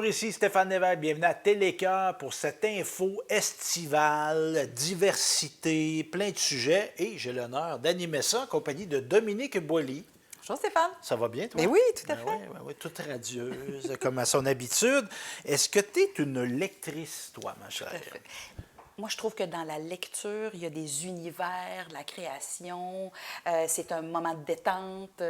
Bonjour, ici Stéphane Lévesque. Bienvenue à Télécœur pour cette info estivale, diversité, plein de sujets. Et j'ai l'honneur d'animer ça en compagnie de Dominique Boily. Bonjour Stéphane. Ça va bien, toi? Mais oui, tout à fait. Oui, toute radieuse, comme à son habitude. Est-ce que tu es une lectrice, toi, ma chère? Tout à fait. Moi, je trouve que dans la lecture, il y a des univers, de la création, c'est un moment de détente,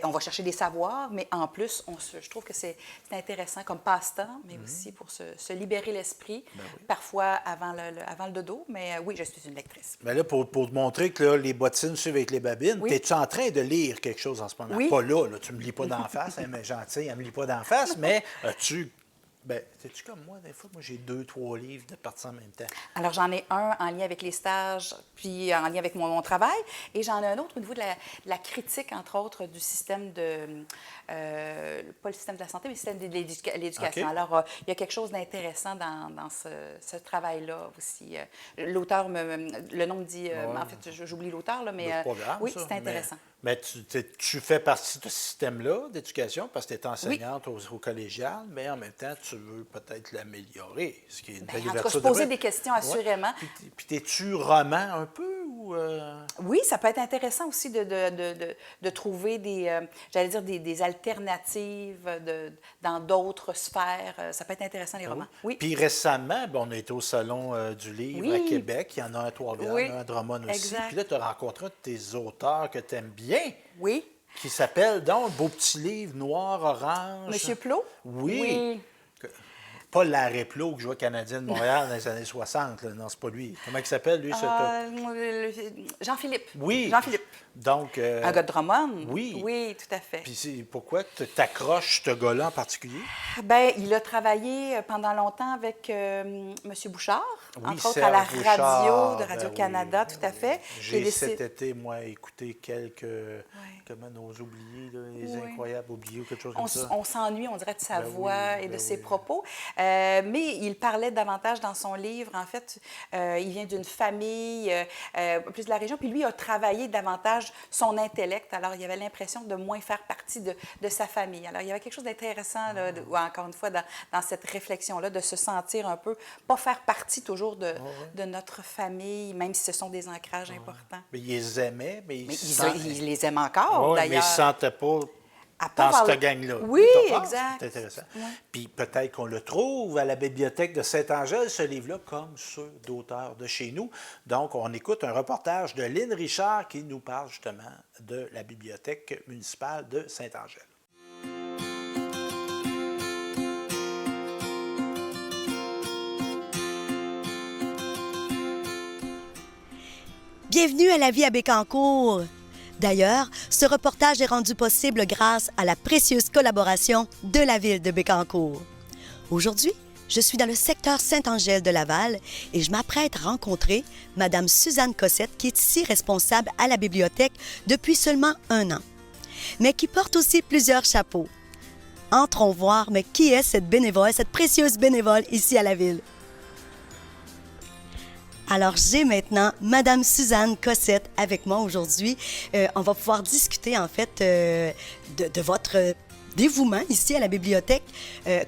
on va chercher des savoirs, mais en plus, je trouve que c'est intéressant comme passe-temps, mais aussi pour se libérer l'esprit, parfois avant le dodo, mais oui, je suis une lectrice. Mais là, pour te montrer que là, les bottines suivent avec les babines, es-tu en train de lire quelque chose en ce moment? Oui. Pas là, tu me lis pas d'en face, hein, mais gentil, elle me lit pas d'en face, mais as-tu... Ben, sais-tu comme moi, des fois, j'ai 2-3 livres de partir en même temps. Alors, j'en ai un en lien avec les stages, puis en lien avec mon travail, et j'en ai un autre au niveau de la critique, entre autres, du système de... pas le système de la santé, mais le système de l'éducation. Okay. Alors, il y a quelque chose d'intéressant dans ce travail-là aussi. L'auteur, le nom me dit... En fait, j'oublie l'auteur, là, mais c'est pas grave, oui, ça, c'est intéressant. Mais tu fais partie de ce système-là d'éducation parce que tu es enseignante au collégial, mais en même temps, tu veux peut-être l'améliorer, ce qui est une belle En tout cas, ouverture se poser des questions, assurément. Puis t'es-tu roman un peu ou... Oui, ça peut être intéressant aussi de trouver des alternatives dans d'autres sphères. Ça peut être intéressant, les romans. Oui. Puis récemment, on a été au Salon du livre à Québec. Il y en a un à Trois-Rivières, un à Drummond aussi. Exact. Puis là, tu as rencontré un de tes auteurs que tu aimes bien. Oui. Qui s'appelle donc Beau petit livre noir, orange. Monsieur Plot? Oui. Pas Larry Plot que je vois Canadien de Montréal dans les années 60. Là. Non, c'est pas lui. Comment il s'appelle, lui? Jean-Philippe. Oui. Jean-Philippe. Donc... un gars de Drummond? Oui. Oui, tout à fait. Puis pourquoi tu t'accroches ce gars-là en particulier? Bien, il a travaillé pendant longtemps avec M. Bouchard, entre autres à la Bouchard, radio de Radio-Canada, tout à fait. J'ai cet été, moi, écouté quelques... Comment nos oubliés, là, les incroyables oubliés ou quelque chose comme ça. On s'ennuie, on dirait, de sa voix et de ses propos. Mais il parlait davantage dans son livre, en fait. Il vient d'une famille plus de la région, puis lui a travaillé davantage son intellect. Alors, il avait l'impression de moins faire partie de sa famille. Alors, il y avait quelque chose d'intéressant, là, encore une fois, dans cette réflexion-là, de se sentir un peu, pas faire partie toujours de notre famille, même si ce sont des ancrages importants. Mais il les aimait, mais il les aime encore, d'ailleurs. Mais il ne se sentait pas dans cette gang-là. Oui, exact. C'est intéressant. Puis peut-être qu'on le trouve à la bibliothèque de Saint-Angèle, ce livre-là, comme ceux d'auteurs de chez nous. Donc, on écoute un reportage de Lynn Richard qui nous parle justement de la bibliothèque municipale de Saint-Angèle. Bienvenue à La Vie à Bécancour. D'ailleurs, ce reportage est rendu possible grâce à la précieuse collaboration de la ville de Bécancour. Aujourd'hui, je suis dans le secteur Saint-Angèle de Laval et je m'apprête à rencontrer Mme Suzanne Cossette, qui est ici responsable à la bibliothèque depuis seulement 1 an, mais qui porte aussi plusieurs chapeaux. Entrons voir, mais qui est cette bénévole, cette précieuse bénévole ici à la ville? Alors, j'ai maintenant Madame Suzanne Cossette avec moi aujourd'hui. On va pouvoir discuter, en fait, de votre dévouement ici à la bibliothèque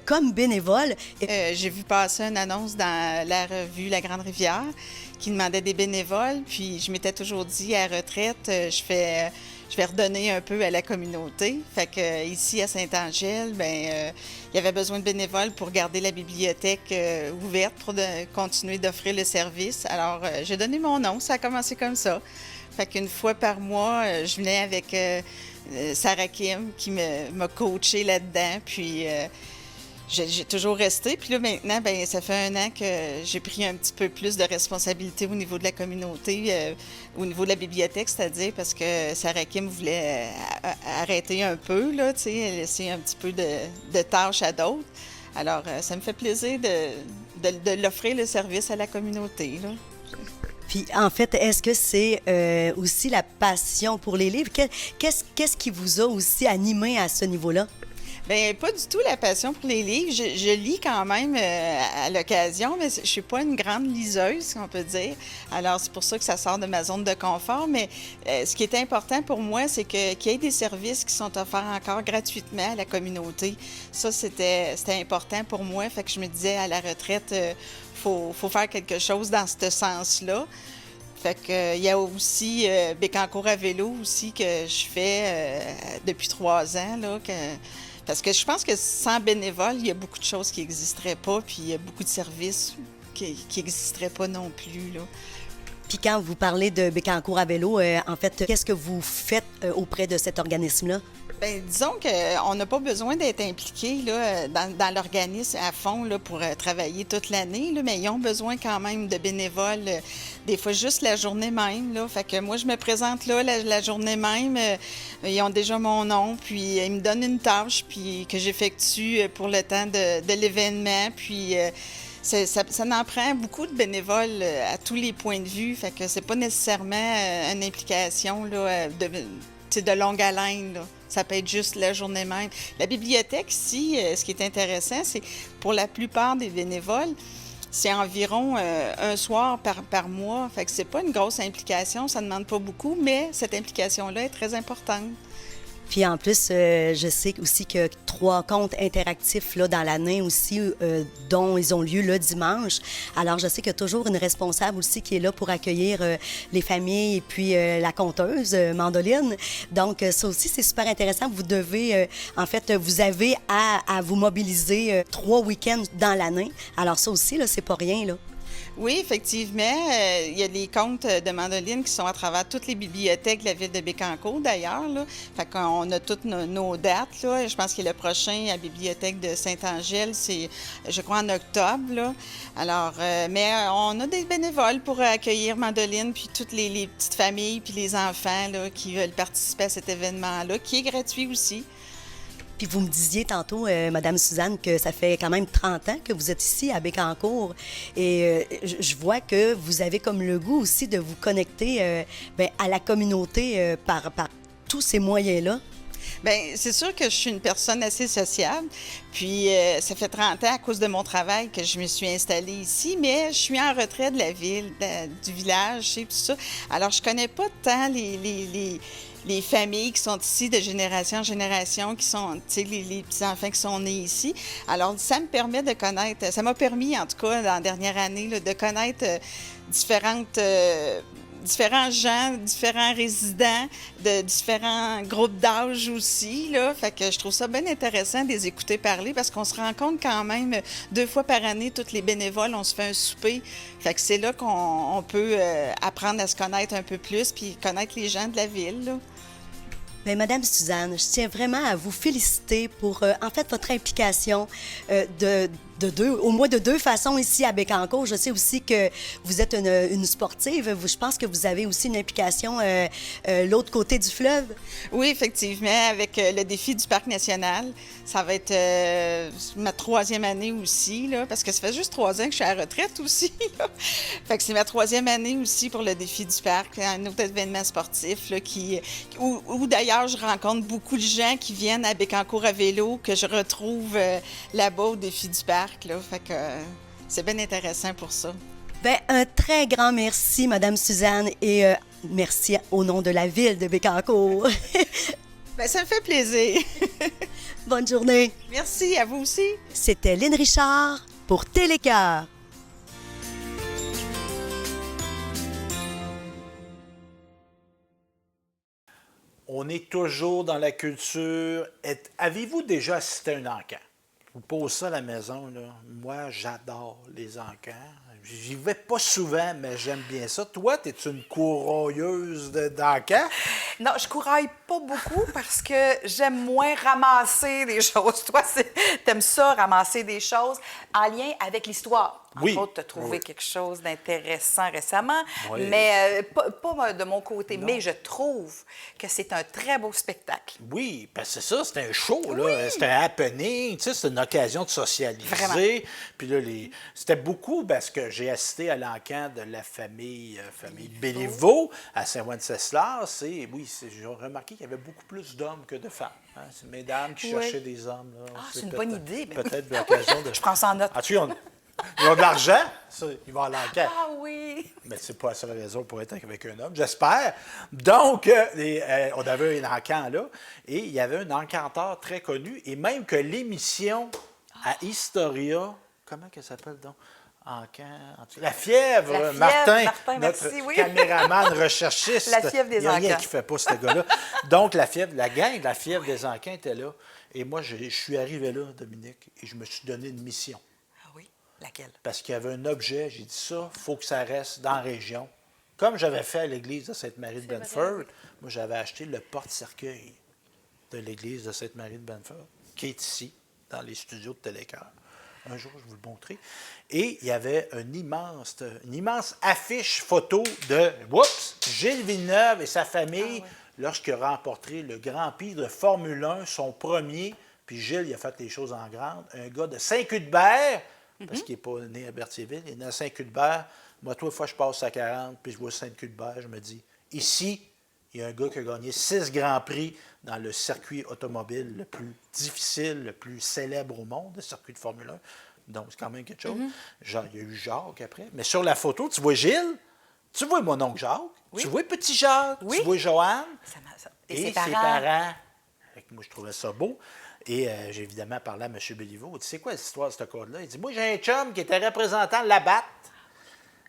comme bénévole. J'ai vu passer une annonce dans la revue La Grande Rivière qui demandait des bénévoles, puis je m'étais toujours dit, à retraite, je vais redonner un peu à la communauté. Fait que ici à Saint-Angèle, il y avait besoin de bénévoles pour garder la bibliothèque ouverte, pour continuer d'offrir le service. Alors, j'ai donné mon nom, ça a commencé comme ça. Fait qu'une fois par mois, je venais avec Sarah Kim qui m'a coachée là-dedans, puis j'ai toujours resté. Puis là, maintenant, ça fait 1 an que j'ai pris un petit peu plus de responsabilité au niveau de la communauté, au niveau de la bibliothèque, c'est-à-dire parce que Sarah Kim voulait arrêter un peu, là, laisser un petit peu de tâches à d'autres. Alors, ça me fait plaisir de l'offrir le service à la communauté, là. Puis, en fait, est-ce que c'est aussi la passion pour les livres? Qu'est-ce qui vous a aussi animé à ce niveau-là? Bien, pas du tout la passion pour les livres. Je lis quand même à l'occasion, mais je suis pas une grande liseuse, si on peut dire. Alors, c'est pour ça que ça sort de ma zone de confort. Mais ce qui est important pour moi, c'est qu'il y ait des services qui sont offerts encore gratuitement à la communauté. Ça, c'était important pour moi. Fait que je me disais, à la retraite, faut faire quelque chose dans ce sens-là. Fait que, il y a aussi Bécancour à vélo aussi que je fais depuis 3 ans, là, parce que je pense que sans bénévoles, il y a beaucoup de choses qui n'existeraient pas, puis il y a beaucoup de services qui n'existeraient pas non plus, là. Puis quand vous parlez de Bécancour à vélo, en fait, qu'est-ce que vous faites auprès de cet organisme-là? Bien, disons qu'on n'a pas besoin d'être impliqué là, dans l'organisme à fond là, pour travailler toute l'année, là, mais ils ont besoin quand même de bénévoles, des fois juste la journée même. Là. Fait que moi, je me présente là la journée même. Ils ont déjà mon nom, puis ils me donnent une tâche puis que j'effectue pour le temps de l'événement. Puis ça en prend beaucoup de bénévoles à tous les points de vue. Fait que c'est pas nécessairement une implication là, de longue haleine, là. Ça peut être juste la journée même. La bibliothèque, ici, ce qui est intéressant, c'est pour la plupart des bénévoles, c'est environ un soir par mois. Fait que c'est pas une grosse implication, ça ne demande pas beaucoup, mais cette implication-là est très importante. Puis en plus, je sais aussi que 3 comptes interactifs là, dans l'année aussi, dont ils ont lieu le dimanche. Alors, je sais qu'il y a toujours une responsable aussi qui est là pour accueillir les familles et puis la conteuse, Mandoline. Donc, ça aussi, c'est super intéressant. Vous devez, en fait, vous avez à vous mobiliser 3 week-ends dans l'année. Alors, ça aussi, là, c'est pas rien, là. Oui, effectivement. Il y a les comptes de Mandoline qui sont à travers toutes les bibliothèques de la ville de Bécancour, d'ailleurs. Là. Fait qu'on a toutes nos dates. Là. Je pense que le prochain à la bibliothèque de Saint-Angèle, c'est, je crois, en octobre. Là. Alors, mais on a des bénévoles pour accueillir Mandoline, puis toutes les petites familles, puis les enfants là, qui veulent participer à cet événement-là, qui est gratuit aussi. Puis vous me disiez tantôt, Madame Suzanne, que ça fait quand même 30 ans que vous êtes ici à Bécancour. Et je vois que vous avez comme le goût aussi de vous connecter à la communauté par tous ces moyens-là. Bien, c'est sûr que je suis une personne assez sociable. Puis, ça fait 30 ans à cause de mon travail que je me suis installée ici, mais je suis en retrait de la ville, du village, et tout ça. Alors, je connais pas tant les familles qui sont ici de génération en génération, qui sont, tu sais, les petits-enfants qui sont nés ici. Alors, ça me permet de connaître, ça m'a permis, en tout cas, dans la dernière année, là, de connaître différents gens, différents résidents, de différents groupes d'âge aussi, là. Fait que je trouve ça bien intéressant de les écouter parler parce qu'on se rend compte quand même 2 fois par année, toutes les bénévoles, on se fait un souper. Fait que c'est là qu'on peut apprendre à se connaître un peu plus puis connaître les gens de la ville, là. Bien, Madame Suzanne, je tiens vraiment à vous féliciter pour, en fait, votre implication au moins de 2 façons ici à Bécancour. Je sais aussi que vous êtes une sportive. Je pense que vous avez aussi une implication l'autre côté du fleuve. Oui, effectivement, avec le défi du Parc national. Ça va être ma 3e année aussi, là, parce que ça fait juste 3 ans que je suis à la retraite aussi. Là. Fait que c'est ma 3e année aussi pour le défi du Parc, un autre événement sportif là, où d'ailleurs je rencontre beaucoup de gens qui viennent à Bécancour à vélo, que je retrouve là-bas au défi du Parc. Là. Fait que c'est bien intéressant pour ça. Bien, un très grand merci, Madame Suzanne, et merci au nom de la ville de Bécancour. Bien, ça me fait plaisir. Bonne journée. Merci, à vous aussi. C'était Lynn Richard pour Télécœur. On est toujours dans la culture. Avez-vous déjà assisté à un encan? Je vous pose ça à la maison, là. Moi, j'adore les encans. J'y vais pas souvent, mais j'aime bien ça. Toi, es-tu une courailleuse d'encans? Non, je couraille pas beaucoup parce que j'aime moins ramasser des choses. Toi, t'aimes ça, ramasser des choses en lien avec l'histoire. Oui. Entre autres, tu as trouvé Oui. quelque chose d'intéressant récemment, Oui. mais pas de mon côté. Mais je trouve que c'est un très beau spectacle. Oui, parce que c'est ça, c'était un show, là. C'était un happening, tu sais, c'était une occasion de socialiser. Vraiment. Puis là, c'était beaucoup parce que j'ai assisté à l'encan de la famille Béliveau à Saint-Wenceslas. Oui, j'ai remarqué qu'il y avait beaucoup plus d'hommes que de femmes. Hein. C'est mesdames qui Oui. cherchaient des hommes. Là. Ah, c'est une bonne idée. Ben oui. Peut-être l'occasion de... Je prends ça en note. Ah, tu sais, ils ont de l'argent, ça, ils vont à l'enquête. Ah oui! Mais c'est pas la seule raison pour être avec un homme, j'espère. Donc, on avait un encan là, et il y avait un encanteur très connu, et même que l'émission à Historia, comment qu'elle s'appelle donc? La fièvre, La fièvre, Martin, merci, notre oui. caméraman recherchiste. La fièvre des Il n'y a rien encans. qui ne fait pas, ce gars-là. Donc, la gang de la fièvre des encans était là. Et moi, je suis arrivé là, Dominique, et je me suis donné une mission. Ah oui? Laquelle? Parce qu'il y avait un objet, j'ai dit ça, il faut que ça reste dans la région. Comme j'avais fait à l'église de Sainte-Marie de Benford, moi j'avais acheté le porte-cercueil de l'église de Sainte-Marie de Benford, qui est ici, dans les studios de Télécœur. Un jour, je vais vous le montrer. Et il y avait une immense affiche photo de Gilles Villeneuve et sa famille lorsqu'il a remporté le Grand Prix de Formule 1, son premier. Puis Gilles, il a fait les choses en grande. Un gars de Saint-Cuthbert, parce qu'il n'est pas né à Berthierville, il est né à Saint-Cuthbert. Moi, trois fois, je passe à 40, puis je vois Saint-Cuthbert, je me dis, ici, il y a un gars qui a gagné 6 Grands Prix dans le circuit automobile le plus difficile, le plus célèbre au monde, le circuit de Formule 1. Donc, c'est quand même quelque chose. Genre, il y a eu Jacques après. Mais sur la photo, tu vois Gilles, tu vois mon oncle Jacques, tu vois petit Jacques, tu vois Joanne. Et ses parents. parents. Fait que moi, je trouvais ça beau. Et j'ai évidemment parlé à M. Béliveau. Tu sais quoi l'histoire de ce code-là? Il dit, moi, j'ai un chum qui était représentant Labatt.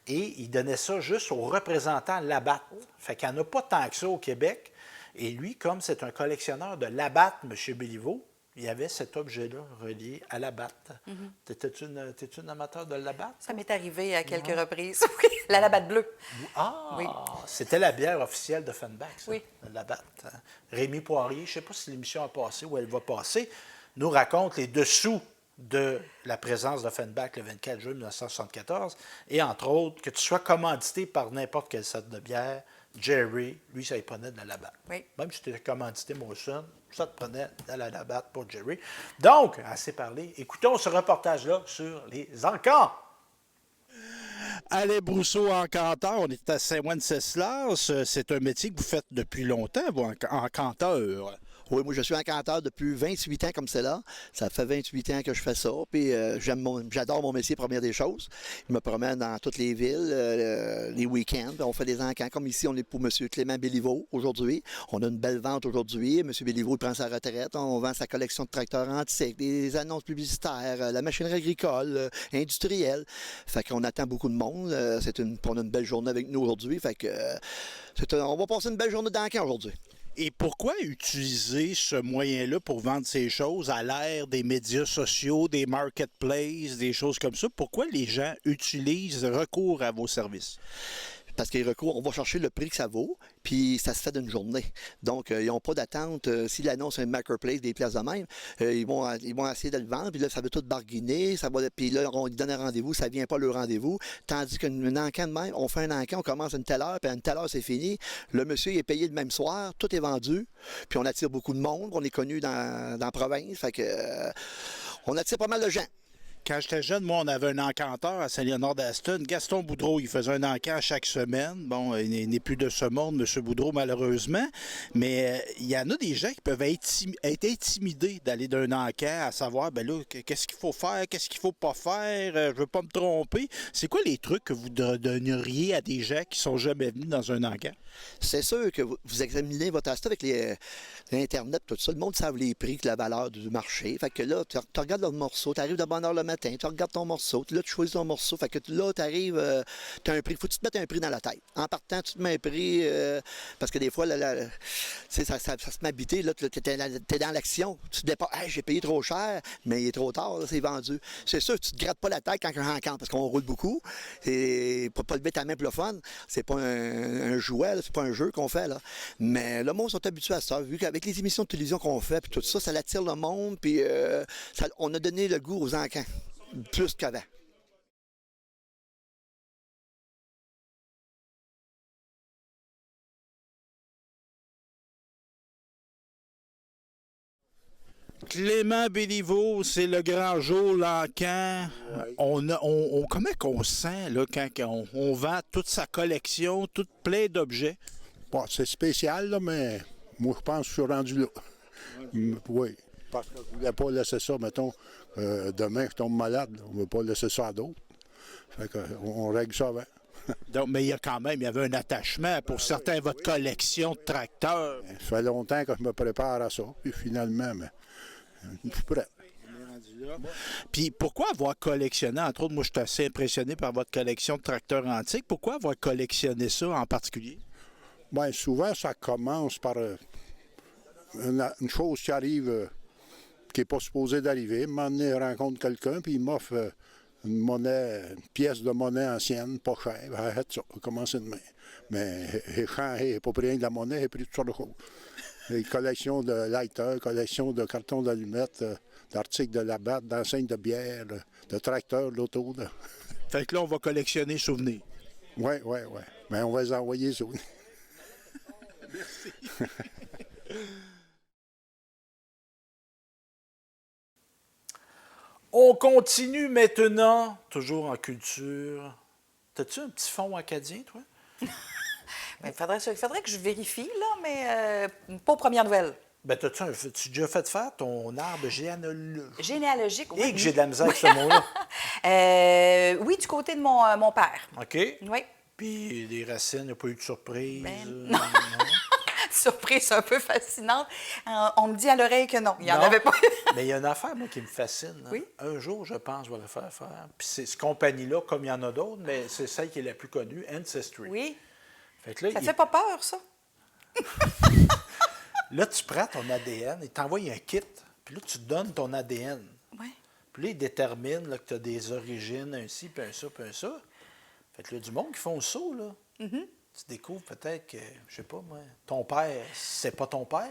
Et il donnait ça juste aux représentants Labatt. Fait qu'il n'y en a pas tant que ça au Québec. Et lui, comme c'est un collectionneur de Labatt, M. Béliveau, il y avait cet objet-là relié à Labatt. T'es-tu une amateur de Labatt? Ça m'est arrivé à quelques reprises. Oui, la Labatt bleue. Ah! Oui. C'était la bière officielle de Fenbach, ça, Oui. de Labatt. Rémi Poirier, je ne sais pas si l'émission a passé ou elle va passer, nous raconte les dessous de la présence de Fenbach le 24 juin 1974. Et entre autres, que tu sois commandité par n'importe quelle sorte de bière, Jerry, lui, ça y prenait de la Labatt. Oui. Même si tu étais commandité Molson, ça te prenait de la Labatt pour Jerry. Donc, assez parlé. Écoutons ce reportage-là sur les encans. Alain Brousseau, encanteur, on est à Saint-Wenceslas. C'est un métier que vous faites depuis longtemps, vous, encanteur. Oui, moi, je suis encanteur depuis 28 ans comme c'est là. Ça fait 28 ans que je fais ça. Puis j'adore mon métier, première des choses. Je me promène dans toutes les villes, les week-ends. On fait des encans. Comme ici, on est pour M. Clément Béliveau aujourd'hui. On a une belle vente aujourd'hui. M. Béliveau il prend sa retraite. On vend sa collection de tracteurs antiques, des annonces publicitaires, la machinerie agricole, industrielle. Fait qu'on attend beaucoup de monde. On a une belle journée avec nous aujourd'hui. Fait que on va passer une belle journée d'encan aujourd'hui. Et pourquoi utiliser ce moyen-là pour vendre ces choses à l'ère des médias sociaux, des marketplaces, des choses comme ça? Pourquoi les gens recourent à vos services? Parce qu'ils recourent, on va chercher le prix que ça vaut, puis ça se fait d'une journée. Donc, ils n'ont pas d'attente. S'ils annoncent un marketplace, des places de même, ils vont essayer de le vendre, puis là, ça veut tout barguiner, puis là, on lui donne un rendez-vous, ça ne vient pas le rendez-vous. Tandis qu'un encan de même, on fait un encan, on commence à une telle heure, puis à une telle heure, c'est fini. Le monsieur il est payé le même soir, tout est vendu, puis on attire beaucoup de monde, on est connu dans la province, fait que on attire pas mal de gens. Quand j'étais jeune, moi, on avait un encanteur à Saint-Léonard-d'Aston. Gaston Boudreau, il faisait un encan chaque semaine. Bon, il n'est plus de ce monde, M. Boudreau, malheureusement. Mais il y en a des gens qui peuvent être intimidés d'aller d'un encan, à savoir, ben là, qu'est-ce qu'il faut faire, qu'est-ce qu'il faut pas faire, je veux pas me tromper. C'est quoi les trucs que vous donneriez à des gens qui sont jamais venus dans un encan? C'est sûr que vous examinez votre acheteur avec l'Internet, tout ça. Le monde savent les prix, la valeur du marché. Fait que là, tu regardes le morceau, tu arrives de bonne heure le matin, tu regardes ton morceau, là, tu choisis ton morceau. Fait que là, tu arrives, tu as un prix. Faut que tu te mettes un prix dans la tête. En partant, tu te mets un prix, parce que des fois, ça se met habité, là, tu es dans l'action. Tu te dis pas, hey, j'ai payé trop cher, mais il est trop tard, là, c'est vendu. C'est sûr, tu te grattes pas la tête quand on encante, parce qu'on roule beaucoup. Et pour pas lever ta main pour le fun, c'est pas un jouet, là, c'est pas un jeu qu'on fait, là. Mais le monde sont habitués à ça, vu qu'avec les émissions de télévision qu'on fait, puis tout ça, ça attire le monde, puis on a donné le goût aux encans, plus qu'avant. Clément Béliveau, c'est le grand jour Lancan. Comment qu'on se sent là, quand on vend toute sa collection, tout plein d'objets? Bon, c'est spécial, là, mais moi, je pense que je suis rendu là. Oui, parce que je ne voulais pas laisser ça, mettons, demain, je tombe malade. Là. On ne veut pas laisser ça à d'autres. Fait qu'on règle ça avant. Donc, mais il y avait un attachement pour certains à votre collection de tracteurs. Ça fait longtemps que je me prépare à ça. Puis finalement, je suis prêt. Puis pourquoi avoir collectionné, entre autres, moi je suis assez impressionné par votre collection de tracteurs antiques, pourquoi avoir collectionné ça en particulier? Bien, souvent, ça commence par une chose qui arrive qui n'est pas supposée d'arriver. M'emmener rencontre quelqu'un, puis il m'offre une pièce de monnaie ancienne, pas chère. Arrête ça, commencer demain. Mais j'ai pas pris rien de la monnaie, j'ai pris toutes sortes de choses. Une collection de lighters, collection de cartons d'allumettes, d'articles de la batte, d'enseignes de bière, de tracteurs, d'auto. Fait que là, on va collectionner souvenirs. Oui. Mais on va les envoyer souvenirs. Merci. On continue maintenant, toujours en culture. T'as-tu un petit fond acadien, toi? Il faudrait que je vérifie, là, mais pas aux premières nouvelles. Ben, t'as-tu déjà fait faire ton arbre généalogique? Généalogique, oui. Et que j'ai de la misère avec ce mot-là. Oui, du côté de mon père. OK? Oui. Puis les racines, il n'y a pas eu de surprise? Non. Surprise un peu fascinante. On me dit à l'oreille que non, il n'y en Non. avait pas. Mais il y a une affaire, moi, qui me fascine. Hein. Oui. Un jour, je pense, je vais le faire faire. Puis cette compagnie-là, comme il y en a d'autres, mais c'est celle qui est la plus connue, Ancestry. Oui. Fait que là, Ça te fait pas peur, ça? là, tu prends ton ADN, il t'envoie un kit, puis là, tu donnes ton ADN. Oui. Puis là, il détermine là, que tu as des origines, un ci, puis un ça, puis un ça. Fait que là, du monde qui font le saut, là. Mm-hmm. Tu découvres peut-être que, je sais pas moi, ton père, c'est pas ton père.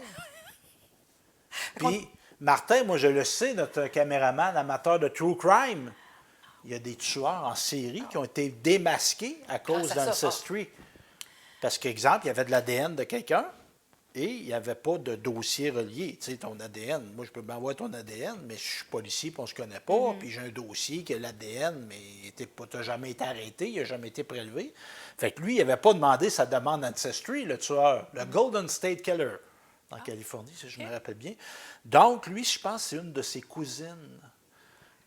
Puis, Martin, moi, je le sais, notre caméraman amateur de True Crime, il y a des tueurs en série qui ont été démasqués à cause Grâce à ça. d'Ancestry. Parce qu'exemple, il y avait de l'ADN de quelqu'un et il n'y avait pas de dossier relié. Tu sais, ton ADN, moi, je peux m'envoyer ton ADN, mais je suis policier puis on ne se connaît pas. Puis j'ai un dossier qui a l'ADN, mais tu n'as jamais été arrêté, il n'a jamais été prélevé. Fait que lui, il n'avait pas demandé sa demande Ancestry, le tueur, le Golden State Killer, en Californie, si je me rappelle bien. Donc, lui, je pense que c'est une de ses cousines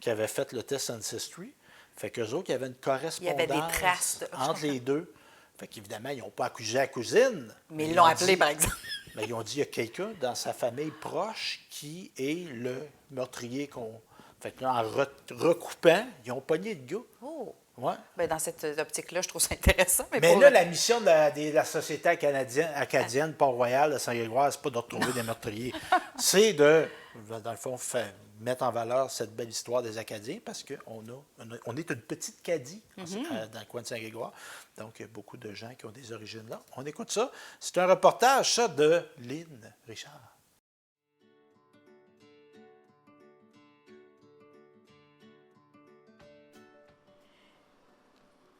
qui avait fait le test Ancestry. Fait qu'eux autres, il y avait une correspondance Il y avait des traces entre les deux. Fait qu'évidemment, ils n'ont pas accusé la cousine. Mais ils l'ont appelé, par exemple. Mais ils ont dit qu'il y a quelqu'un dans sa famille proche qui est le meurtrier qu'on. Fait que là, en recoupant, ils ont pogné le gars. Oh! Ouais. Bien, dans cette optique-là, je trouve ça intéressant. Mais là, la mission de la Société acadienne Port-Royal de Saint-Grégoire, c'est pas de retrouver des meurtriers. C'est de, dans le fond, mettre en valeur cette belle histoire des Acadiens parce qu'on on est une petite Cadie dans le coin de Saint-Grégoire. Donc, il y a beaucoup de gens qui ont des origines là. On écoute ça. C'est un reportage, ça, de Lynn Richard.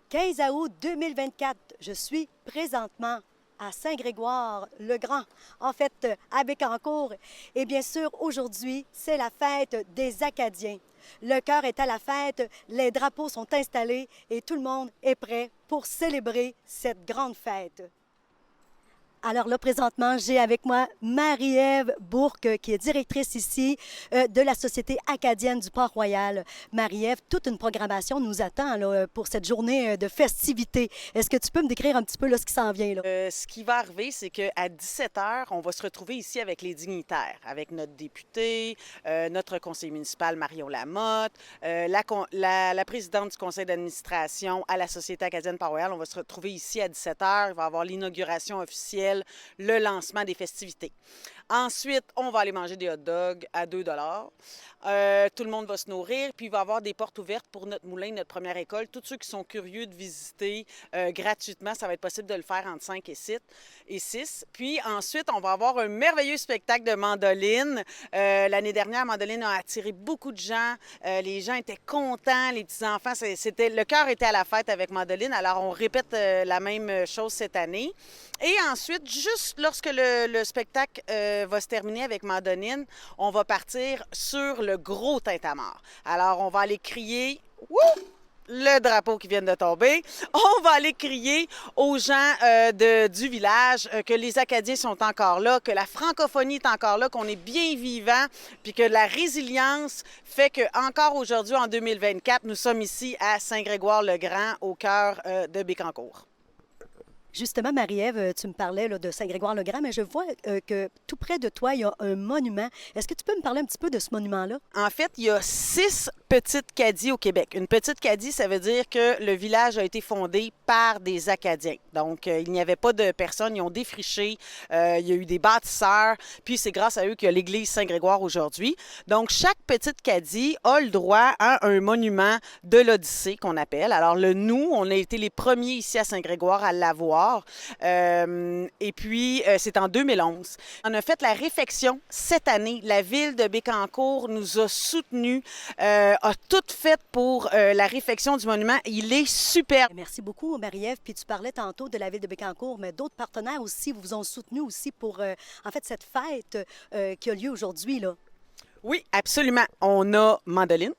15 août 2024, je suis présentement à Saint-Grégoire-le-Grand, en fait à Bécancour. Et bien sûr, aujourd'hui, c'est la fête des Acadiens. Le cœur est à la fête, les drapeaux sont installés et tout le monde est prêt pour célébrer cette grande fête. Alors là, présentement, j'ai avec moi Marie-Ève Bourque, qui est directrice ici de la Société acadienne du Port-Royal. Marie-Ève, toute une programmation nous attend là, pour cette journée de festivités. Est-ce que tu peux me décrire un petit peu là, ce qui s'en vient? Là? Ce qui va arriver, c'est qu'à 17 h, on va se retrouver ici avec les dignitaires, avec notre député, notre conseiller municipal Marion Lamotte, la présidente du conseil d'administration à la Société acadienne Port-Royal. On va se retrouver ici à 17 h. Il va y avoir l'inauguration officielle, le lancement des festivités. Ensuite, on va aller manger des hot dogs à 2 $. Tout le monde va se nourrir, puis il va y avoir des portes ouvertes pour notre moulin, notre première école. Tous ceux qui sont curieux de visiter gratuitement, ça va être possible de le faire entre 5 et 6. Puis ensuite, on va avoir un merveilleux spectacle de mandoline. L'année dernière, mandoline a attiré beaucoup de gens. Les gens étaient contents, les petits-enfants. Le cœur était à la fête avec mandoline. Alors, on répète la même chose cette année. Et ensuite, juste lorsque le spectacle va se terminer avec Mandonine, on va partir sur le gros tintamarre. Alors, on va aller crier « Wouh! » le drapeau qui vient de tomber. On va aller crier aux gens du village que les Acadiens sont encore là, que la francophonie est encore là, qu'on est bien vivant, puis que la résilience fait que encore aujourd'hui, en 2024, nous sommes ici à Saint-Grégoire-le-Grand, au cœur de Bécancour. Justement, Marie-Ève, tu me parlais là, de Saint-Grégoire-le-Grand, mais je vois que tout près de toi, il y a un monument. Est-ce que tu peux me parler un petit peu de ce monument-là? En fait, il y a 6 petites caddies au Québec. Une petite cadie, ça veut dire que le village a été fondé par des Acadiens. Donc, il n'y avait pas de personnes, ils ont défriché, il y a eu des bâtisseurs, puis c'est grâce à eux qu'il y a l'église Saint-Grégoire aujourd'hui. Donc, chaque petite cadie a le droit à un monument de l'Odyssée qu'on appelle. Alors, nous, on a été les premiers ici à Saint-Grégoire à l'avoir. Et puis, c'est en 2011. On a fait la réfection cette année. La ville de Bécancour nous a soutenus, a tout fait pour la réfection du monument. Il est superbe. Merci beaucoup, Marie-Ève. Puis tu parlais tantôt de la ville de Bécancour, mais d'autres partenaires aussi vous ont soutenu aussi pour, en fait, cette fête qui a lieu aujourd'hui, là. Oui, absolument. On a Mandoline,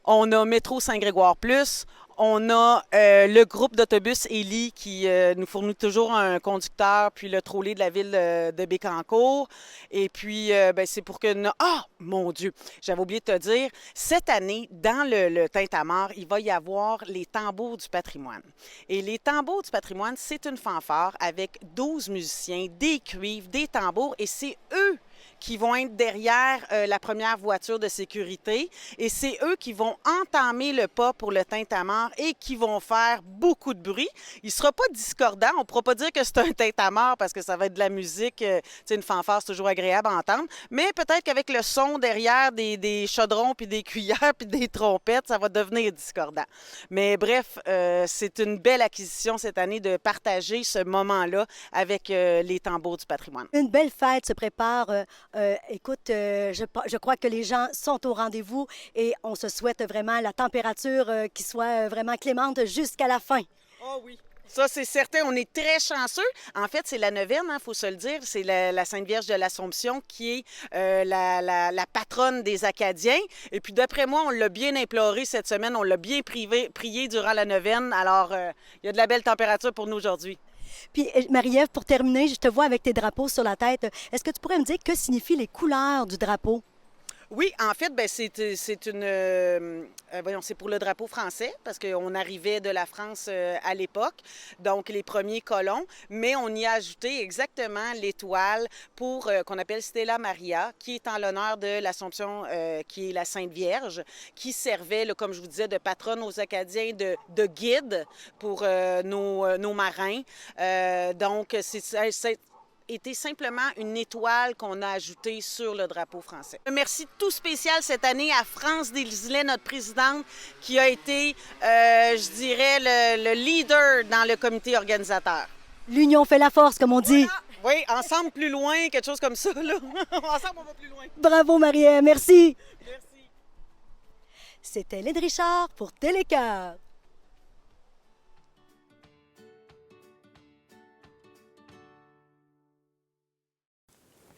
on a Métro Saint-Grégoire Plus, on a le groupe d'autobus Élie qui nous fournit toujours un conducteur, puis le trolley de la ville de Bécancour. Et puis, c'est pour que... Ah, mon Dieu! J'avais oublié de te dire, cette année, dans le tintamarre, il va y avoir les tambours du patrimoine. Et les tambours du patrimoine, c'est une fanfare avec 12 musiciens, des cuivres, des tambours, et c'est eux qui vont être derrière la première voiture de sécurité. Et c'est eux qui vont entamer le pas pour le tintamarre et qui vont faire beaucoup de bruit. Il ne sera pas discordant. On ne pourra pas dire que c'est un tintamarre parce que ça va être de la musique. Une fanfare, c'est toujours agréable à entendre. Mais peut-être qu'avec le son derrière des chaudrons, puis des cuillères, puis des trompettes, ça va devenir discordant. Mais bref, c'est une belle acquisition cette année de partager ce moment-là avec les tambours du patrimoine. Une belle fête se prépare. Écoute, je crois que les gens sont au rendez-vous et on se souhaite vraiment la température qui soit vraiment clémente jusqu'à la fin. Oh oui! Ça, c'est certain. On est très chanceux. En fait, c'est la neuvaine, il faut se le dire. C'est la Sainte Vierge de l'Assomption qui est la patronne des Acadiens. Et puis, d'après moi, on l'a bien imploré cette semaine. On l'a bien prié durant la neuvaine. Alors, il y a de la belle température pour nous aujourd'hui. Puis, Marie-Ève, pour terminer, je te vois avec tes drapeaux sur la tête. Est-ce que tu pourrais me dire que signifient les couleurs du drapeau? Oui, en fait, c'est pour le drapeau français, parce qu'on arrivait de la France à l'époque, donc les premiers colons, mais on y a ajouté exactement l'étoile pour qu'on appelle Stella Maria, qui est en l'honneur de l'Assomption, qui est la Sainte Vierge, qui servait, là, comme je vous disais, de patronne aux Acadiens, de guide pour nos marins. Donc, c'est était simplement une étoile qu'on a ajoutée sur le drapeau français. Un merci tout spécial cette année à France Desilets, notre présidente, qui a été, je dirais, le leader dans le comité organisateur. L'union fait la force, comme on dit. Voilà. Oui, ensemble plus loin, quelque chose comme ça, là. Ensemble, on va plus loin. Bravo, Marie-Ève, merci. Merci. C'était Lynn Richard pour Télécœur.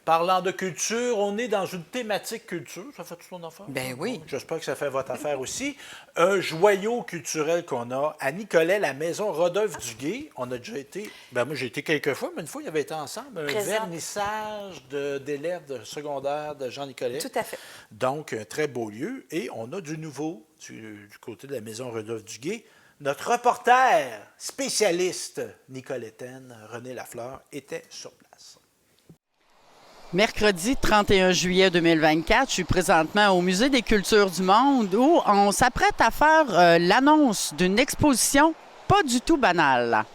Parlant de culture, on est dans une thématique culture. Ça fait tout son affaire? Ben oui. J'espère que ça fait votre affaire aussi. Un joyau culturel qu'on a à Nicolet, la maison Rodolphe-Duguay. On a déjà été, moi j'ai été quelques fois, mais une fois, il y avait été ensemble. Un vernissage d'élèves de secondaire de Jean Nicolet. Tout à fait. Donc, un très beau lieu. Et on a du nouveau du côté de la maison Rodolphe-Duguay. Notre reporter spécialiste nicolétaine, René Lafleur, était sur place. Mercredi 31 juillet 2024, je suis présentement au Musée des cultures du monde où on s'apprête à faire l'annonce d'une exposition pas du tout banale.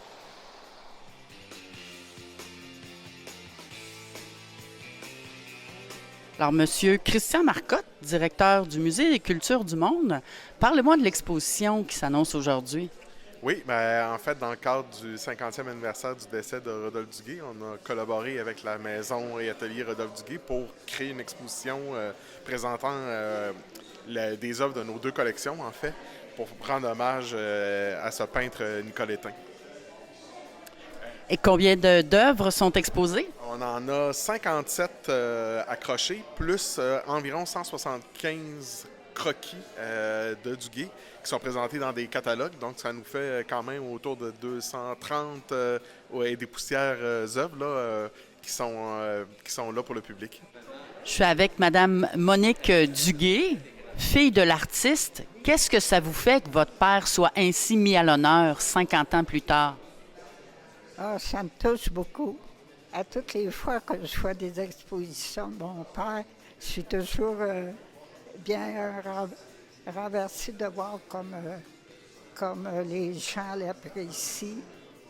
Alors, Monsieur Christian Marcotte, directeur du Musée des cultures du monde, parlez-moi de l'exposition qui s'annonce aujourd'hui. Oui, bien, en fait, dans le cadre du 50e anniversaire du décès de Rodolphe Duguay, on a collaboré avec la maison et atelier Rodolphe Duguay pour créer une exposition présentant des œuvres de nos deux collections, en fait, pour rendre hommage à ce peintre nicolétain. Et combien d'œuvres sont exposées? On en a 57 accrochés, plus environ 175 croquis de Duguay qui sont présentés dans des catalogues. Donc, ça nous fait quand même autour de 230 et des poussières œuvres là, qui sont là pour le public. Je suis avec Mme Monique Duguay, fille de l'artiste. Qu'est-ce que ça vous fait que votre père soit ainsi mis à l'honneur 50 ans plus tard? Ah, ça me touche beaucoup. À toutes les fois que je vois des expositions de mon père, je suis toujours bien renversée de voir comme les gens l'apprécient,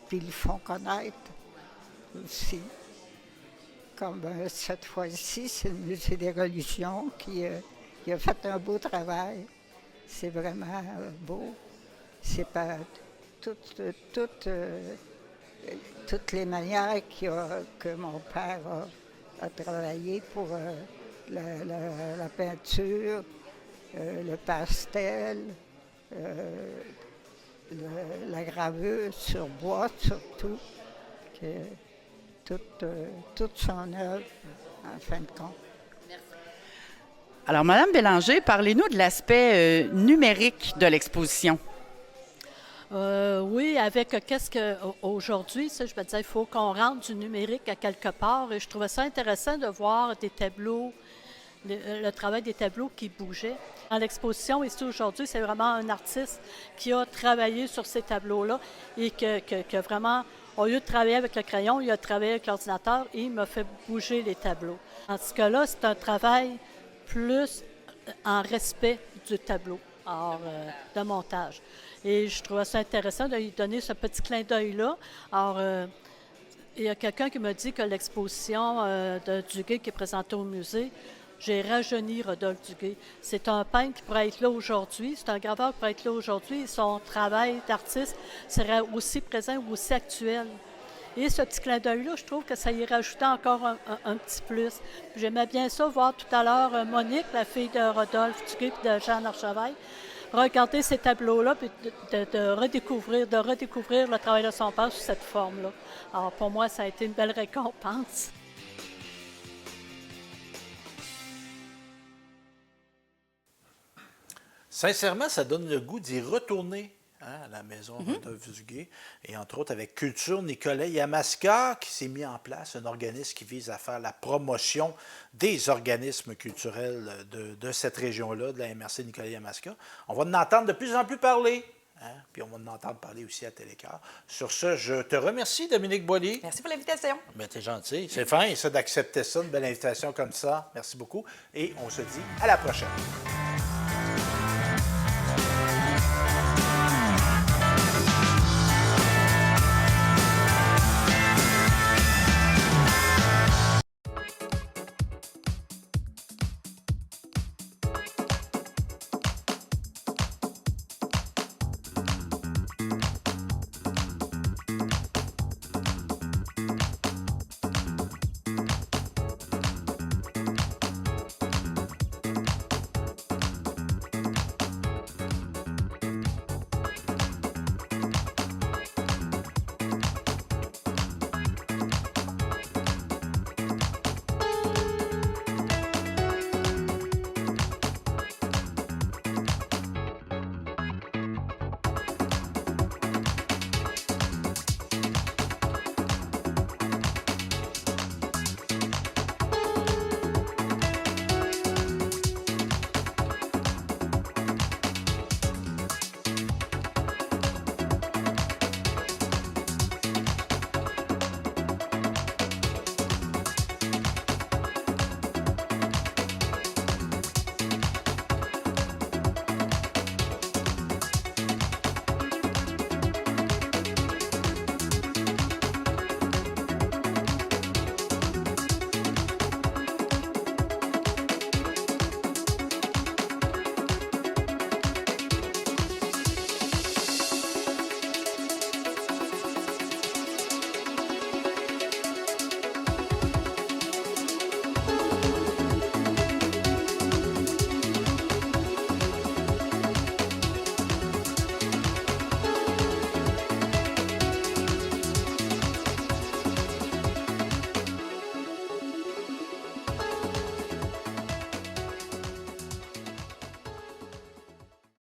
puis le font connaître aussi. Comme cette fois-ci, c'est le Musée des religions qui a fait un beau travail. C'est vraiment beau. C'est pas toutes les manières que mon père a travaillé pour la peinture, le pastel, la gravure sur bois surtout, toute son œuvre, en fin de compte. Alors, Mme Bélanger, parlez-nous de l'aspect numérique de l'exposition. Oui, avec aujourd'hui, je me disais, il faut qu'on rentre du numérique à quelque part. Et je trouvais ça intéressant de voir des tableaux, le travail des tableaux qui bougeaient. Dans l'exposition, ici aujourd'hui, c'est vraiment un artiste qui a travaillé sur ces tableaux-là et que vraiment, au lieu de travailler avec le crayon, il a travaillé avec l'ordinateur et il m'a fait bouger les tableaux. En ce cas-là, c'est un travail plus en respect du tableau, alors de montage. Et je trouvais ça intéressant de lui donner ce petit clin d'œil-là. Alors, il y a quelqu'un qui m'a dit que l'exposition de Duguay qui est présentée au musée, j'ai rajeuni Rodolphe Duguay. C'est un peintre qui pourrait être là aujourd'hui, c'est un graveur qui pourrait être là aujourd'hui. Son travail d'artiste serait aussi présent ou aussi actuel. Et ce petit clin d'œil-là, je trouve que ça y rajoutait encore un petit plus. J'aimais bien ça, voir tout à l'heure Monique, la fille de Rodolphe Duguay et de Jean Archeveille, regarder ces tableaux-là et de redécouvrir le travail de son père sous cette forme-là. Alors pour moi, ça a été une belle récompense. Sincèrement, ça donne le goût d'y retourner à la maison Rodolphe Duguay. Et entre autres, avec Culture Nicolet Yamaska, qui s'est mis en place, un organisme qui vise à faire la promotion des organismes culturels de cette région-là, de la MRC Nicolet Yamaska. On va en entendre de plus en plus parler. Puis on va en entendre parler aussi à Télécart. Sur ce, je te remercie, Dominique Boilly. Merci pour l'invitation. Ben, t'es gentil. C'est fin, ça, d'accepter ça, une belle invitation comme ça. Merci beaucoup. Et on se dit à la prochaine.